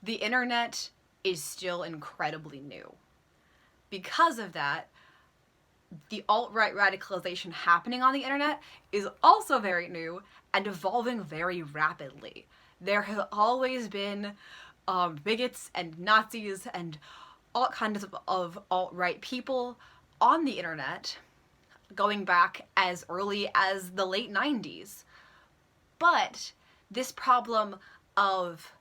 The internet is still incredibly new. Because of that, the alt-right radicalization happening on the internet is also very new and evolving very rapidly. There have always been bigots and Nazis and all kinds of alt-right people on the internet going back as early as the late 90s. But this problem of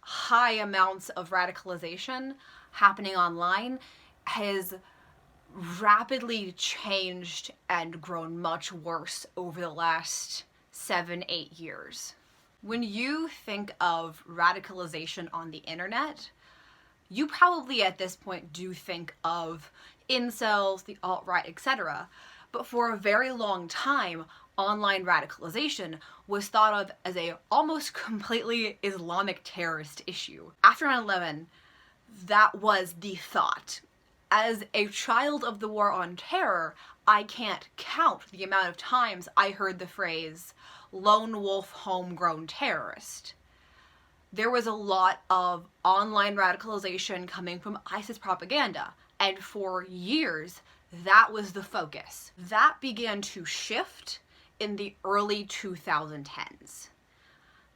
high amounts of radicalization happening online has rapidly changed and grown much worse over the last 7-8 years. When you think of radicalization on the internet, you probably at this point do think of incels, the alt-right, etc. But for a very long time, online radicalization was thought of as a almost completely Islamic terrorist issue. After 9/11, that was the thought. As a child of the war on terror, I can't count the amount of times I heard the phrase lone wolf homegrown terrorist. There was a lot of online radicalization coming from ISIS propaganda, and for years that was the focus. That began to shift in the early 2010s.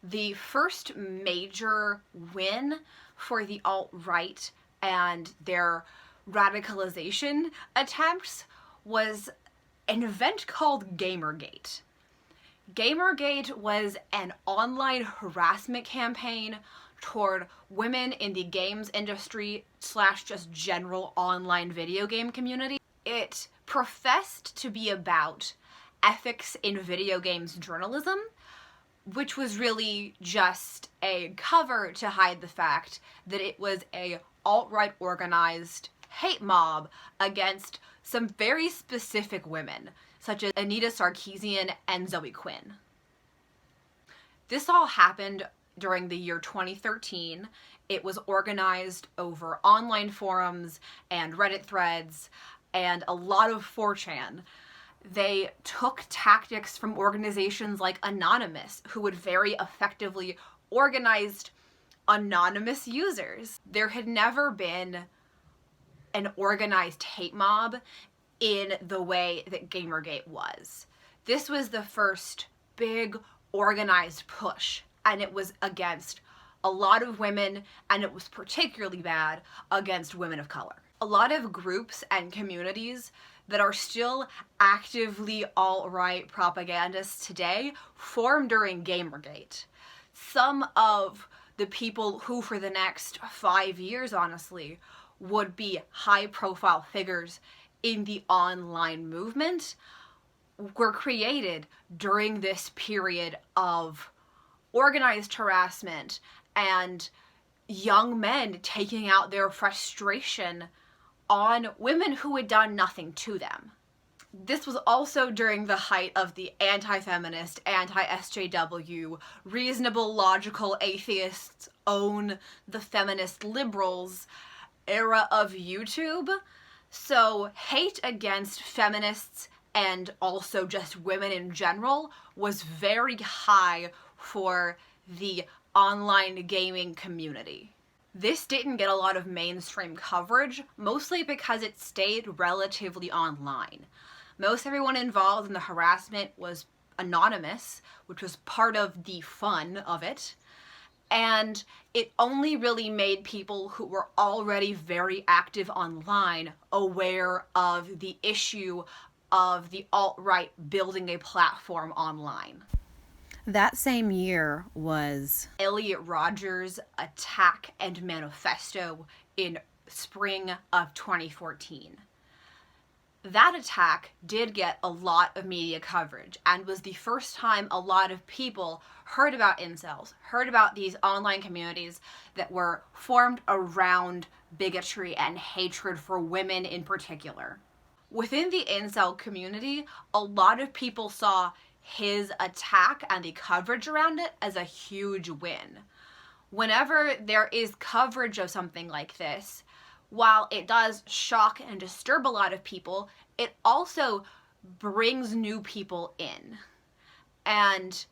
The first major win for the alt-right and their radicalization attempts was an event called GamerGate. GamerGate was an online harassment campaign toward women in the games industry / just general online video game community. It professed to be about ethics in video games journalism, which was really just a cover to hide the fact that it was a alt-right organized hate mob against some very specific women, such as Anita Sarkeesian and Zoe Quinn. This all happened during the year 2013. It was organized over online forums and Reddit threads and a lot of 4chan. They took tactics from organizations like Anonymous, who would very effectively organize anonymous users. There had never been an organized hate mob in the way that GamerGate was. This was the first big organized push, and it was against a lot of women, and it was particularly bad against women of color. A lot of groups and communities that are still actively alt-right propagandists today formed during GamerGate. Some of the people who for the next 5 years, honestly, would be high-profile figures in the online movement were created during this period of organized harassment and young men taking out their frustration on women who had done nothing to them. This was also during the height of the anti-feminist, anti-SJW, reasonable, logical atheists own the feminist liberals era of YouTube. So hate against feminists and also just women in general was very high for the online gaming community. This didn't get a lot of mainstream coverage, mostly because it stayed relatively online. Most everyone involved in the harassment was anonymous, which was part of the fun of it, and it only really made people who were already very active online aware of the issue of the alt-right building a platform online. That same year was Elliot Rodgers' attack and manifesto in spring of 2014. That attack did get a lot of media coverage and was the first time a lot of people heard about incels, heard about these online communities that were formed around bigotry and hatred for women in particular. Within the incel community, a lot of people saw his attack and the coverage around it as a huge win. Whenever there is coverage of something like this, while it does shock and disturb a lot of people, it also brings new people in. And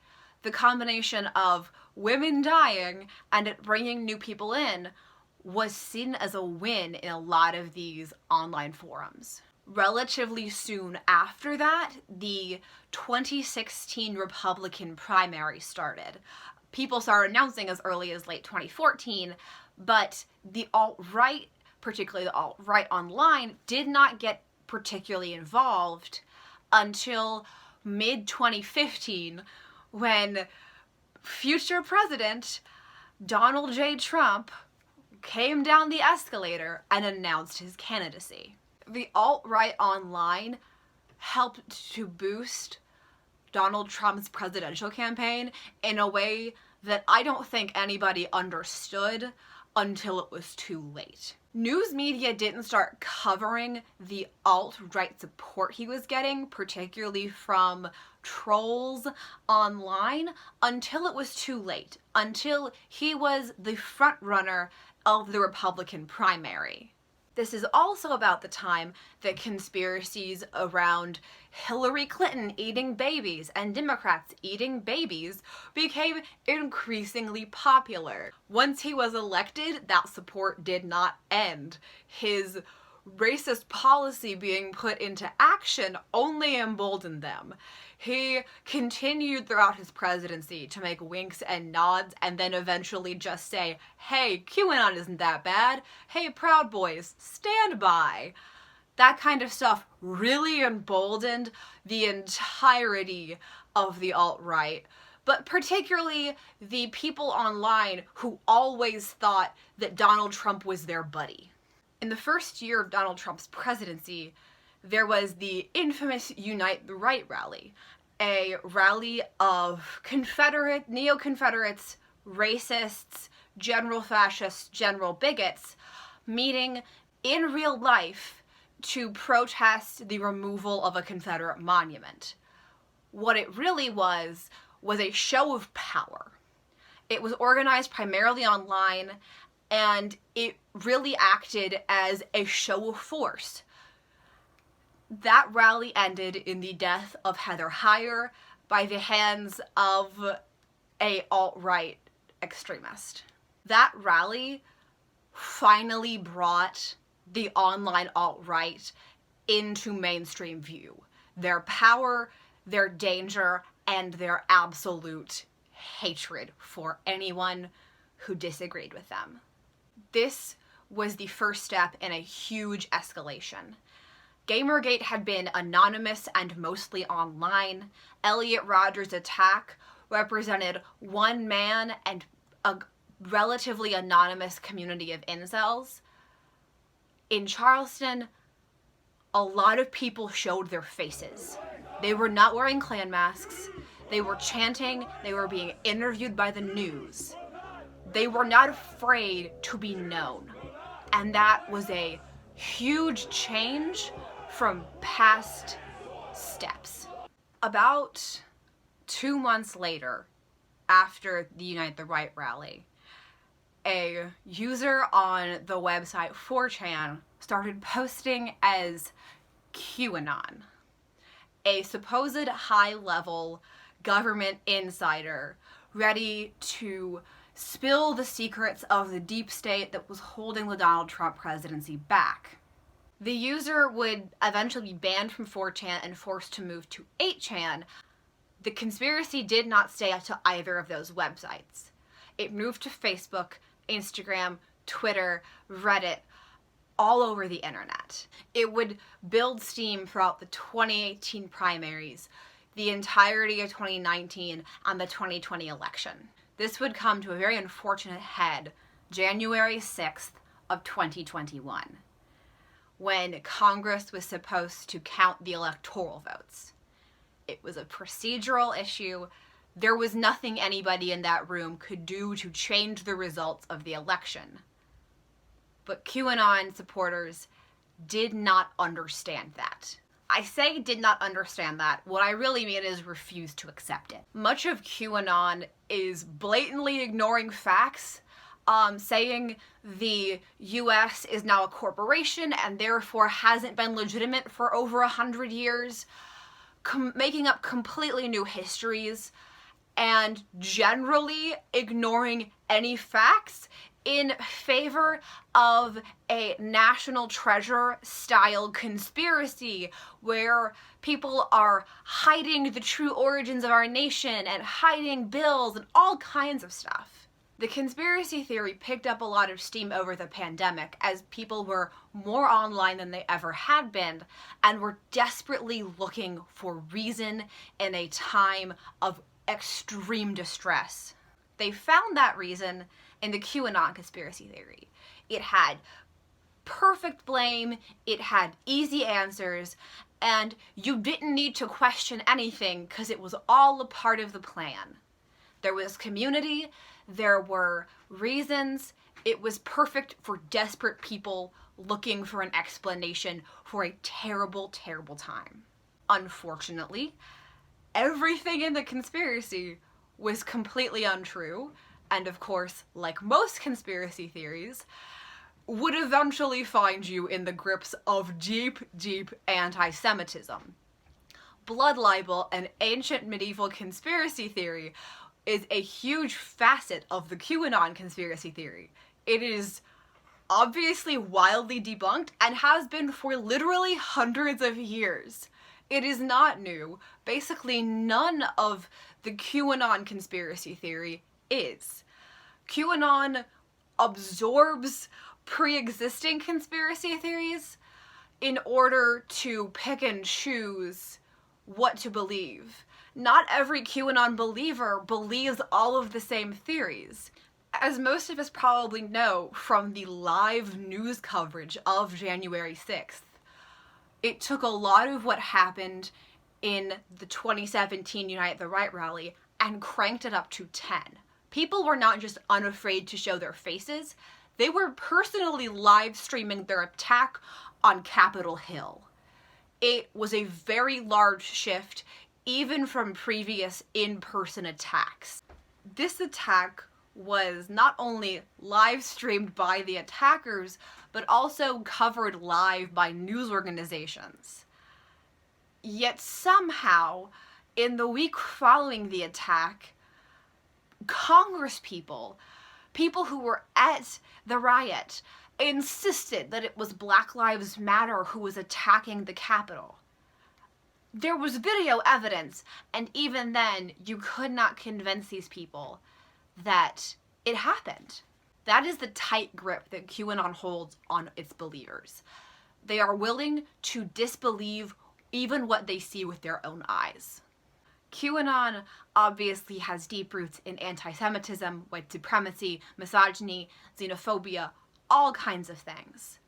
the combination of women dying and it bringing new people in was seen as a win in a lot of these online forums. Relatively soon after that, the 2016 Republican primary started. People started announcing as early as late 2014, but the alt-right, particularly the alt-right online, did not get particularly involved until mid-2015, when future president Donald J. Trump came down the escalator and announced his candidacy. The alt-right online helped to boost Donald Trump's presidential campaign in a way that I don't think anybody understood until it was too late. News media didn't start covering the alt-right support he was getting, particularly from trolls online, until it was too late, until he was the front runner of the Republican primary. This is also about the time that conspiracies around Hillary Clinton eating babies and Democrats eating babies became increasingly popular. Once he was elected, that support did not end. His racist policy being put into action only emboldened them. He continued throughout his presidency to make winks and nods and then eventually just say, hey, QAnon isn't that bad. Hey, Proud Boys, stand by. That kind of stuff really emboldened the entirety of the alt-right, but particularly the people online who always thought that Donald Trump was their buddy. In the first year of Donald Trump's presidency, there was the infamous Unite the Right rally, a rally of Confederate, neo-Confederates, racists, general fascists, general bigots, meeting in real life to protest the removal of a Confederate monument. What it really was a show of power. It was organized primarily online, and it really acted as a show of force. That rally ended in the death of Heather Heyer by the hands of a alt-right extremist. That rally finally brought the online alt-right into mainstream view. Their power, their danger, and their absolute hatred for anyone who disagreed with them. This was the first step in a huge escalation. GamerGate had been anonymous and mostly online. Elliot Rodgers' attack represented one man and a relatively anonymous community of incels. In Charleston, a lot of people showed their faces. They were not wearing Klan masks. They were chanting. They were being interviewed by the news. They were not afraid to be known. And that was a huge change from past steps. About 2 months later, after the Unite the Right rally, a user on the website 4chan started posting as QAnon, a supposed high-level government insider ready to spill the secrets of the deep state that was holding the Donald Trump presidency back. The user would eventually be banned from 4chan and forced to move to 8chan. The conspiracy did not stay to either of those websites. It moved to Facebook, Instagram, Twitter, Reddit, all over the internet. It would build steam throughout the 2018 primaries, the entirety of 2019, and the 2020 election. This would come to a very unfortunate head January 6th of 2021, when Congress was supposed to count the electoral votes. It was a procedural issue. There was nothing anybody in that room could do to change the results of the election. But QAnon supporters did not understand that. I say did not understand that. What I really mean is refused to accept it. Much of QAnon is blatantly ignoring facts, saying the US is now a corporation and therefore hasn't been legitimate for over 100 years, making up completely new histories, and generally ignoring any facts in favor of a national treasure style conspiracy where people are hiding the true origins of our nation and hiding bills and all kinds of stuff. The conspiracy theory picked up a lot of steam over the pandemic as people were more online than they ever had been and were desperately looking for reason in a time of extreme distress. They found that reason in the QAnon conspiracy theory. It had perfect blame, it had easy answers, and you didn't need to question anything because it was all a part of the plan. There was community, there were reasons, it was perfect for desperate people looking for an explanation for a terrible, terrible time. Unfortunately, everything in the conspiracy was completely untrue, and of course, like most conspiracy theories, would eventually find you in the grips of deep, deep anti-Semitism. Blood libel, an ancient medieval conspiracy theory, is a huge facet of the QAnon conspiracy theory. It is obviously wildly debunked and has been for literally hundreds of years. It is not new. Basically, none of the QAnon conspiracy theory is. QAnon absorbs pre-existing conspiracy theories in order to pick and choose what to believe. Not every QAnon believer believes all of the same theories. As most of us probably know from the live news coverage of January 6th, it took a lot of what happened in the 2017 Unite the Right rally and cranked it up to 10. People were not just unafraid to show their faces, they were personally live streaming their attack on Capitol Hill. It was a very large shift, even from previous in-person attacks. This attack was not only live streamed by the attackers, but also covered live by news organizations. Yet somehow, in the week following the attack, Congresspeople, people who were at the riot, insisted that it was Black Lives Matter who was attacking the Capitol. There was video evidence, and even then, you could not convince these people that it happened. That is the tight grip that QAnon holds on its believers. They are willing to disbelieve even what they see with their own eyes. QAnon obviously has deep roots in anti-Semitism, white supremacy, misogyny, xenophobia, all kinds of things.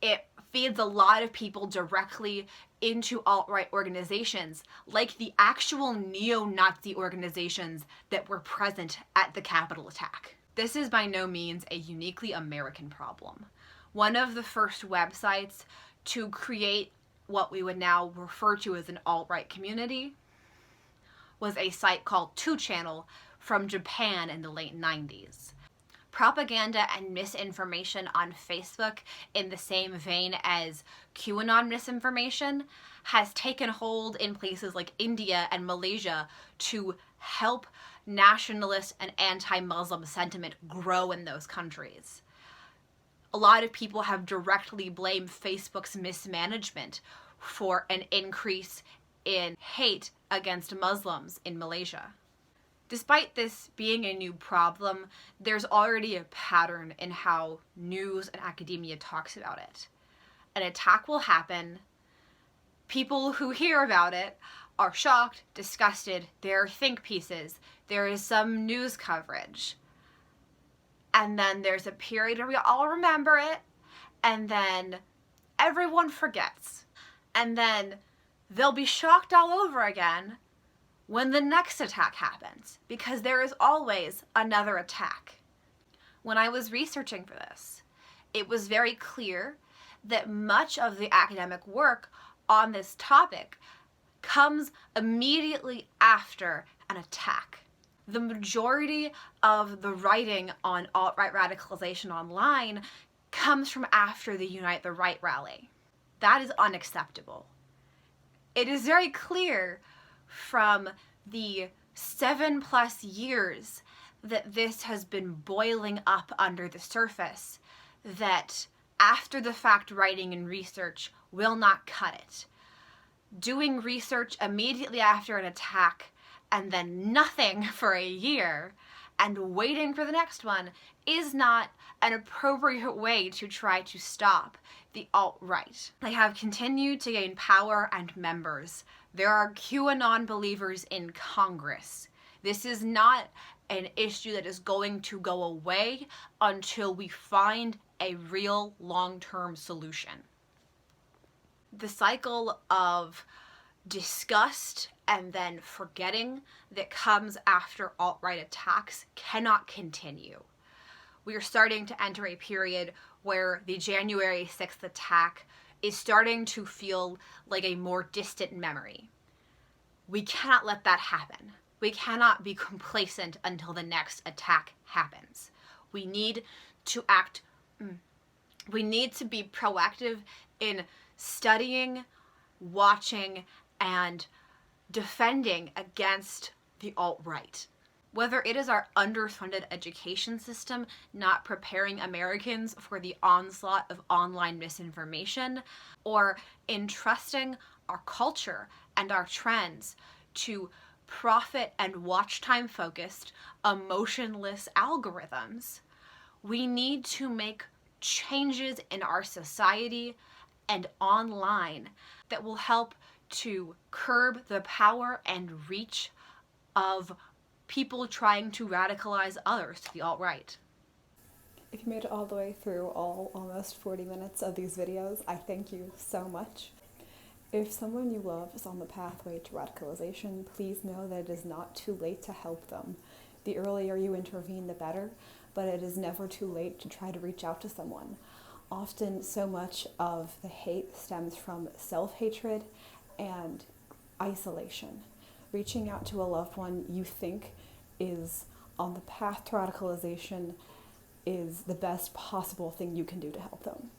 It feeds a lot of people directly into alt-right organizations, like the actual neo-Nazi organizations that were present at the Capitol attack. This is by no means a uniquely American problem. One of the first websites to create what we would now refer to as an alt-right community was a site called 2channel from Japan in the late 90s. Propaganda and misinformation on Facebook, in the same vein as QAnon misinformation, has taken hold in places like India and Malaysia to help nationalist and anti-Muslim sentiment grow in those countries. A lot of people have directly blamed Facebook's mismanagement for an increase in hate against Muslims in Malaysia. Despite this being a new problem, there's already a pattern in how news and academia talks about it. An attack will happen, people who hear about it are shocked, disgusted, there are think pieces, there is some news coverage, and then there's a period where we all remember it, and then everyone forgets, and then they'll be shocked all over again when the next attack happens, because there is always another attack. When I was researching for this, it was very clear that much of the academic work on this topic comes immediately after an attack. The majority of the writing on alt-right radicalization online comes from after the Unite the Right rally. That is unacceptable. It is very clear from the 7+ years that this has been boiling up under the surface, that after the fact writing and research will not cut it. Doing research immediately after an attack and then nothing for a year and waiting for the next one is not an appropriate way to try to stop the alt-right. They have continued to gain power and members. There are QAnon believers in Congress. This is not an issue that is going to go away until we find a real long-term solution. The cycle of disgust and then forgetting that comes after alt-right attacks cannot continue. We are starting to enter a period where the January 6th attack is starting to feel like a more distant memory. We cannot let that happen. We cannot be complacent until the next attack happens. We need to act. We need to be proactive in studying, watching, and defending against the alt-right. Whether it is our underfunded education system not preparing Americans for the onslaught of online misinformation, or entrusting our culture and our trends to profit and watch time focused, emotionless algorithms, we need to make changes in our society and online that will help to curb the power and reach of people trying to radicalize others to the alt-right. If you made it all the way through all almost 40 minutes of these videos, I thank you so much. If someone you love is on the pathway to radicalization, please know that it is not too late to help them. The earlier you intervene, the better, but it is never too late to try to reach out to someone. Often, so much of the hate stems from self-hatred and isolation. Reaching out to a loved one you think is on the path to radicalization is the best possible thing you can do to help them.